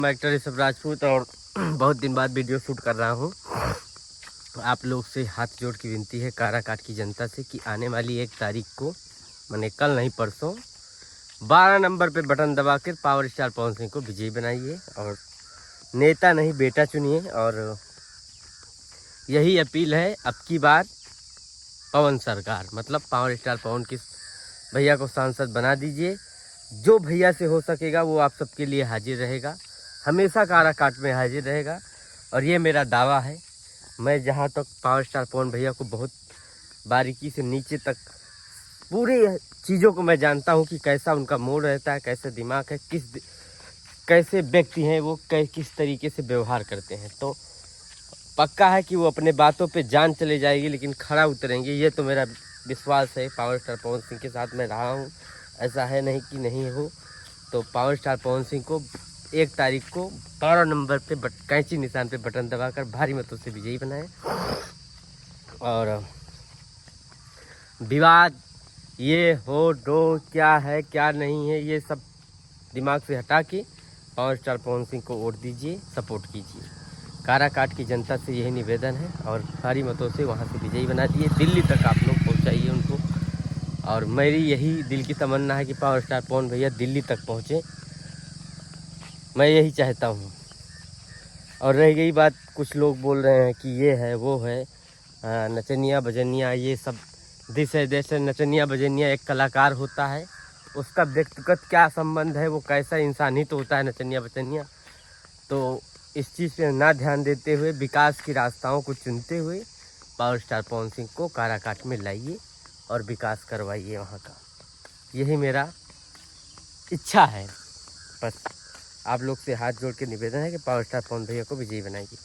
मैं एक्टर ऋषभ राजपूत और बहुत दिन बाद वीडियो शूट कर रहा हूँ। आप लोग से हाथ जोड़ की विनती है काराकाट की जनता से कि आने वाली 1 तारीख को, मैंने कल नहीं परसों, 12 नंबर पे बटन दबाकर पावर स्टार पवन सिंह को विजयी बनाइए और नेता नहीं बेटा चुनिए। और यही अपील है, अब की बार पवन सरकार मतलब पावर स्टार पवन की भैया को सांसद बना दीजिए। जो भैया से हो सकेगा वो आप सबके लिए हाजिर रहेगा, हमेशा काराकाट में हाजिर रहेगा। और ये मेरा दावा है, मैं जहाँ तक पावर स्टार पवन भैया को बहुत बारीकी से नीचे तक पूरी चीज़ों को मैं जानता हूँ कि कैसा उनका मूड रहता है, कैसे दिमाग है, कैसे व्यक्ति हैं वो, किस तरीके से व्यवहार करते हैं। तो पक्का है कि वो अपने बातों पे जान चले जाएगी लेकिन खड़ा उतरेंगे, ये तो मेरा विश्वास है। पावर स्टार पवन सिंह के साथ मैं रहा हूँ, ऐसा है नहीं कि नहीं हो। तो पावर स्टार पवन सिंह को 1 तारीख को 12 नंबर पे कैंची निशान पे बटन दबाकर भारी मतों से विजयी बनाए। और विवाद ये हो दो क्या है क्या नहीं है ये सब दिमाग से हटा के पावर स्टार पवन सिंह को वोट दीजिए, सपोर्ट कीजिए। काराकाट की जनता से यही निवेदन है और भारी मतों से वहाँ से विजयी बना दिए। दिल्ली तक आप लोग पहुँचाइए उनको। और मेरी यही दिल की तमन्ना है कि पावर स्टार पवन भैया दिल्ली तक पहुँचे, मैं यही चाहता हूँ। और रह गई बात, कुछ लोग बोल रहे हैं कि ये है वो है, नचनिया बजनिया ये सब दिस है जैसे नचनिया बजनिया एक कलाकार होता है, उसका व्यक्तिगत क्या संबंध है, वो कैसा इंसान ही तो होता है नचनिया बचनिया। तो इस चीज़ पे ना ध्यान देते हुए विकास की रास्ताओं को चुनते हुए पावर स्टार पवन सिंह को काराकाट में लाइए और विकास करवाइए वहाँ का। यही मेरा इच्छा है। बस आप लोग से हाथ जोड़ के निवेदन है कि पावर स्टार पवन भैया को विजयी बनाइए।